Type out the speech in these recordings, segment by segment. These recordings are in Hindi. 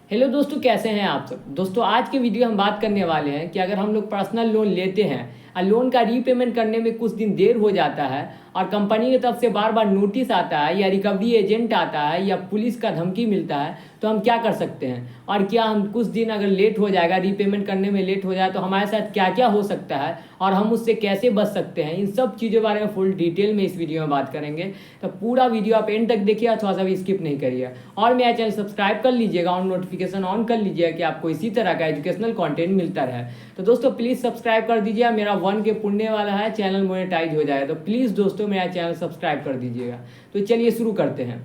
हेलो दोस्तों, कैसे हैं आप सब। दोस्तों आज के वीडियो हम बात करने वाले हैं कि अगर हम लोग पर्सनल लोन लेते हैं और लोन का रीपेमेंट करने में कुछ दिन देर हो जाता है और कंपनी की तरफ से बार बार नोटिस आता है या रिकवरी एजेंट आता है या पुलिस का धमकी मिलता है, तो हम क्या कर सकते हैं और क्या हम कुछ दिन अगर लेट हो जाएगा, रीपेमेंट करने में लेट हो जाए तो हमारे साथ क्या क्या हो सकता है और हम उससे कैसे बच सकते हैं। इन सब चीज़ों के बारे में फुल डिटेल में इस वीडियो में बात करेंगे। तो पूरा वीडियो आप एंड तक देखिए, थोड़ा सा भी स्किप नहीं करिए और मेरा चैनल सब्सक्राइब कर लीजिएगा और नोटिफिकेशन ऑन कर लीजिएगा कि आपको इसी तरह का एजुकेशनल कंटेंट मिलता रहे। तो दोस्तों प्लीज़ सब्सक्राइब कर दीजिए, मेरा 1K पुण्य वाला है, चैनल मोनेटाइज हो जाएगा। तो प्लीज़ दोस्तों मेरा चैनल सब्सक्राइब कर दीजिएगा। तो चलिए शुरू करते हैं।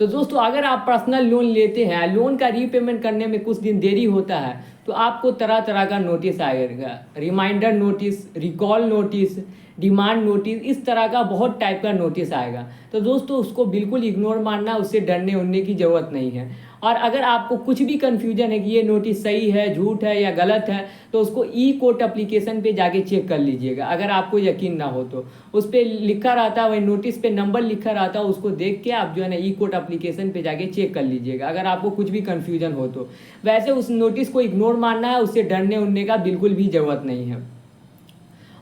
तो दोस्तों अगर आप पर्सनल लोन लेते हैं, लोन का रीपेमेंट करने में कुछ दिन देरी होता है तो आपको तरह तरह का नोटिस आएगा। Reminder notice, recall notice, demand notice, इस तरह का बहुत टाइप का नोटिस आएगा। तो दोस्तों उसको बिल्कुल इग्नोर मारना, उससे डरने उड़ने की ज़रूरत नहीं है। और अगर आपको कुछ भी कन्फ्यूजन है कि ये नोटिस सही है, झूठ है या गलत है, तो उसको ई कोर्ट एप्लीकेशन पे जाके चेक कर लीजिएगा। अगर आपको यकीन ना हो तो उस पर लिखा रहता है, वही नोटिस पे नंबर लिखा रहता है, उसको देख के आप जो है ना ई कोर्ट एप्लीकेशन पे जाके चेक कर लीजिएगा अगर आपको कुछ भी कन्फ्यूजन हो तो। वैसे उस नोटिस को इग्नोर मारना है, उससे डरने उड़ने का बिल्कुल भी ज़रूरत नहीं है।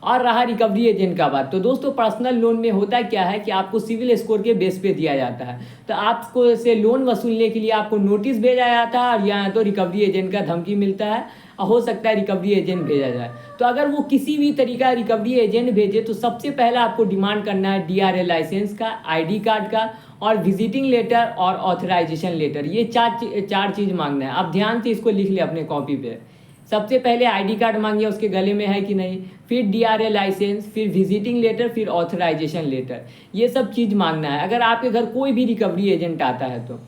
और रहा रिकवरी एजेंट का बात, तो दोस्तों पर्सनल लोन में होता क्या है कि आपको सिविल स्कोर के बेस पे दिया जाता है। तो आपको से लोन वसूलने के लिए आपको नोटिस भेजा जाता है और या तो रिकवरी एजेंट का धमकी मिलता है और हो सकता है रिकवरी एजेंट भेजा जाए। तो अगर वो किसी भी तरीका रिकवरी एजेंट भेजे तो सबसे पहले आपको डिमांड करना है DRA लाइसेंस का, ID कार्ड का और विजिटिंग लेटर और ऑथराइजेशन लेटर। ये चार चीज़ मांगना है। आप ध्यान से इसको लिख ले अपने कॉपी पे। सबसे पहले ID कार्ड मांगिए, उसके गले में है कि नहीं, फिर DRA लाइसेंस, फिर विजिटिंग लेटर, फिर ऑथराइजेशन लेटर। ये सब चीज़ मांगना है अगर आपके घर कोई भी रिकवरी एजेंट आता है तो।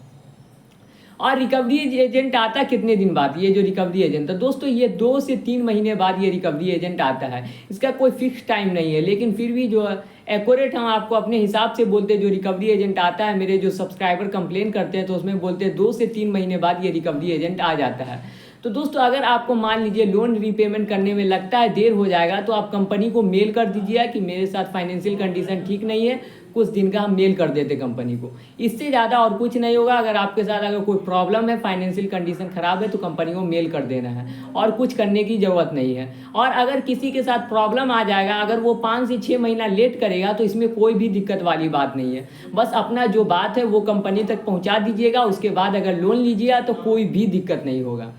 और रिकवरी एजेंट आता कितने दिन बाद, ये जो रिकवरी एजेंट है दोस्तों, ये 2 से 3 महीने बाद ये रिकवरी एजेंट आता है। इसका कोई फिक्स टाइम नहीं है, लेकिन फिर भी जो एक्यूरेट हम आपको अपने हिसाब से बोलते हैं। जो रिकवरी एजेंट आता है, मेरे जो सब्सक्राइबर कंप्लेन करते हैं तो उसमें बोलते हैं 2 से 3 महीने बाद ये रिकवरी एजेंट आ जाता है। तो दोस्तों अगर आपको मान लीजिए लोन रीपेमेंट करने में लगता है देर हो जाएगा, तो आप कंपनी को मेल कर दीजिए कि मेरे साथ फाइनेंशियल कंडीशन ठीक नहीं है, कुछ दिन का हम मेल कर देते कंपनी को। इससे ज़्यादा और कुछ नहीं होगा। अगर आपके साथ अगर कोई प्रॉब्लम है, फाइनेंशियल कंडीशन ख़राब है, तो कंपनी को मेल कर देना है और कुछ करने की ज़रूरत नहीं है। और अगर किसी के साथ प्रॉब्लम आ जाएगा, अगर वो 5 से 6 महीना लेट करेगा, तो इसमें कोई भी दिक्कत वाली बात नहीं है। बस अपना जो बात है वो कंपनी तक पहुँचा दीजिएगा। उसके बाद अगर लोन लीजिएगा तो कोई भी दिक्कत नहीं होगा।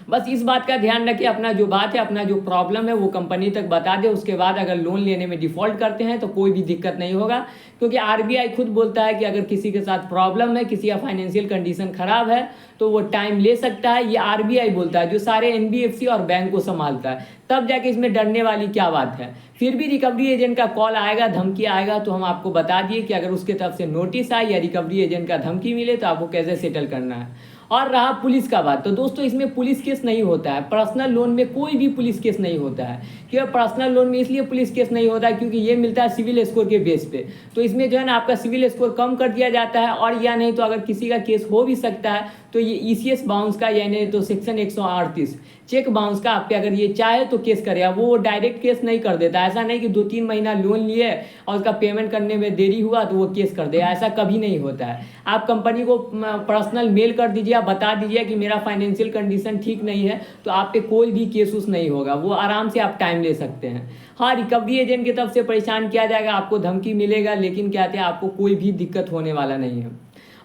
बस इस बात का ध्यान रखिए, अपना जो बात है, अपना जो प्रॉब्लम है वो कंपनी तक बता दे। उसके बाद अगर लोन लेने में डिफ़ॉल्ट करते हैं तो कोई भी दिक्कत नहीं होगा, क्योंकि RBI खुद बोलता है कि अगर किसी के साथ प्रॉब्लम है, किसी का फाइनेंशियल कंडीशन ख़राब है, तो वो टाइम ले सकता है। ये RBI बोलता है, जो सारे NBFC और बैंक को संभालता है। तब जाके इसमें डरने वाली क्या बात है। फिर भी रिकवरी एजेंट का कॉल आएगा, धमकी आएगा, तो हम आपको बता दिए कि अगर उसके तरफ से नोटिस आए या रिकवरी एजेंट का धमकी मिले तो आपको कैसे सेटल करना है। और रहा पुलिस का बात, तो दोस्तों इसमें पुलिस केस नहीं होता है। पर्सनल लोन में कोई भी पुलिस केस नहीं होता है। क्यों पर्सनल लोन में इसलिए पुलिस केस नहीं होता है, क्योंकि ये मिलता है सिविल स्कोर के बेस पे। तो इसमें जो है ना आपका सिविल स्कोर कम कर दिया जाता है, और या नहीं तो अगर किसी का केस हो भी सकता है तो ये ECS बाउंस का, यानी तो सेक्शन 138 चेक बाउंस का, आप पे अगर ये चाहे तो केस करेगा। वो डायरेक्ट केस नहीं कर देता। ऐसा नहीं कि 2-3 महीना लोन लिए और उसका पेमेंट करने में देरी हुआ तो वो केस कर देगा, ऐसा कभी नहीं होता है। आप कंपनी को पर्सनल मेल कर दीजिए, आप बता दीजिए कि मेरा फाइनेंशियल कंडीशन ठीक नहीं है, तो आप पे कोई भी केस उस नहीं होगा। वो आराम से आप टाइम ले सकते हैं। हाँ, रिकवरी एजेंट की तरफ से परेशान किया जाएगा, आपको धमकी मिलेगा, लेकिन क्या कहते हैं आपको कोई भी दिक्कत होने वाला नहीं है।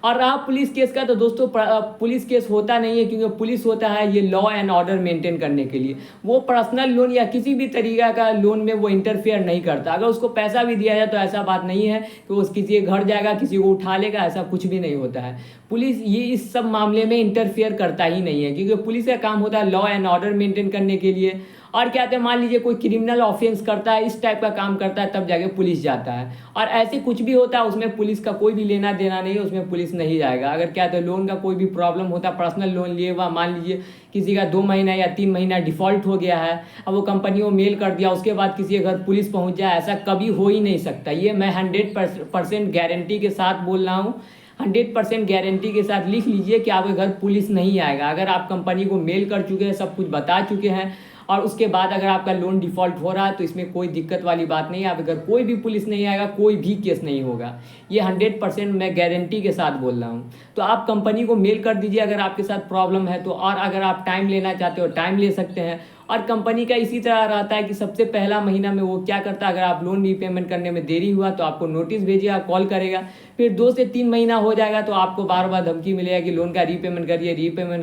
और रहा पुलिस केस का, तो दोस्तों पुलिस केस होता नहीं है, क्योंकि पुलिस होता है ये लॉ एंड ऑर्डर मेंटेन करने के लिए। वो पर्सनल लोन या किसी भी तरीका का लोन में वो इंटरफेयर नहीं करता। अगर उसको पैसा भी दिया जाए तो ऐसा बात नहीं है कि वो किसी के घर जाएगा, किसी को उठा लेगा, ऐसा कुछ भी नहीं होता है। पुलिस ये इस सब मामले में इंटरफेयर करता ही नहीं है, क्योंकि पुलिस का काम होता है लॉ एंड ऑर्डर मेंटेन करने के लिए। और क्या कहते हैं, मान लीजिए कोई क्रिमिनल ऑफेंस करता है, इस टाइप का काम करता है, तब जाके पुलिस जाता है। और ऐसे कुछ भी होता है उसमें पुलिस का कोई भी लेना देना नहीं है, उसमें पुलिस नहीं जाएगा। अगर क्या कहते हैं लोन का कोई भी प्रॉब्लम होता है, पर्सनल लोन लिए हुआ, मान लीजिए किसी का 2 महीना या 3 महीना डिफ़ॉल्ट हो गया है, अब वो कंपनी को मेल कर दिया, उसके बाद किसी के घर पुलिस पहुँच जाए, ऐसा कभी हो ही नहीं सकता। ये मैं 100% गारंटी के साथ बोल रहा हूँ। 100% गारंटी के साथ लिख लीजिए कि आपके घर पुलिस नहीं आएगा। अगर आप कंपनी को मेल कर चुके हैं, सब कुछ बता चुके हैं और उसके बाद अगर आपका लोन डिफ़ॉल्ट हो रहा है तो इसमें कोई दिक्कत वाली बात नहीं है। आप अगर कोई भी पुलिस नहीं आएगा, कोई भी केस नहीं होगा, ये 100% मैं गारंटी के साथ बोल रहा हूँ। तो आप कंपनी को मेल कर दीजिए अगर आपके साथ प्रॉब्लम है तो, और अगर आप टाइम लेना चाहते हो टाइम ले सकते हैं। और कंपनी का इसी तरह रहता है कि सबसे पहला महीना में वो क्या करता है, अगर आप लोन रीपेमेंट करने में देरी हुआ तो आपको नोटिस भेजिएगा, कॉल करेगा। फिर 2 से 3 महीना हो जाएगा तो आपको बार बार धमकी मिलेगा कि लोन का रीपेमेंट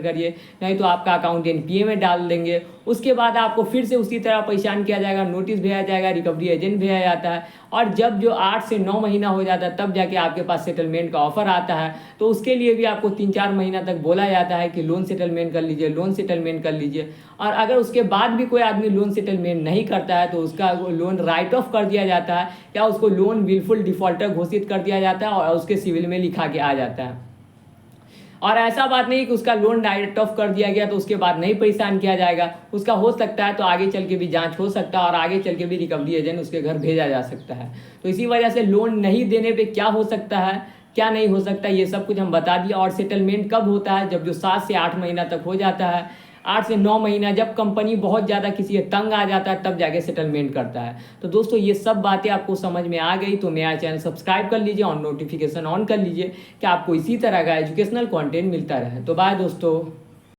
करिए, नहीं तो आपका अकाउंट एनपीए में डाल देंगे। उसके बाद आपको फिर से उसी तरह परेशान किया जाएगा, नोटिस भेजा जाएगा, रिकवरी एजेंट भेजा जाता है। और जब जो 8 से 9 महीना हो जाता है तब जाके आपके पास सेटलमेंट का ऑफर आता है। तो उसके लिए भी आपको 3-4 महीना तक बोला जाता है कि लोन सेटलमेंट कर लीजिए, लोन सेटलमेंट कर लीजिए। और अगर उसके बाद भी कोई आदमी लोन सेटलमेंट नहीं करता है तो उसका लोन राइट ऑफ कर दिया जाता है, या उसको लोन विलफुल डिफॉल्टर घोषित कर दिया जाता है और उसके सिविल में लिखा के आ जाता है। और ऐसा बात नहीं कि उसका लोन राइट ऑफ कर दिया गया तो उसके बाद नहीं परेशान किया जाएगा, उसका हो सकता है तो आगे चल के भी जांच हो सकता है और आगे चल के भी रिकवरी एजेंट उसके घर भेजा जा सकता है। तो इसी वजह से लोन नहीं देने पे क्या हो सकता है, क्या नहीं हो सकता, ये सब कुछ हम बता दिया। और सेटलमेंट कब होता है, जब जो 7 से 8 महीना तक हो जाता है, 8 से 9 महीना जब कंपनी बहुत ज़्यादा किसी तंग आ जाता है तब जाके सेटलमेंट करता है। तो दोस्तों ये सब बातें आपको समझ में आ गई तो मेरा चैनल सब्सक्राइब कर लीजिए और नोटिफिकेशन ऑन कर लीजिए कि आपको इसी तरह का एजुकेशनल कंटेंट मिलता रहे। तो बाय दोस्तों।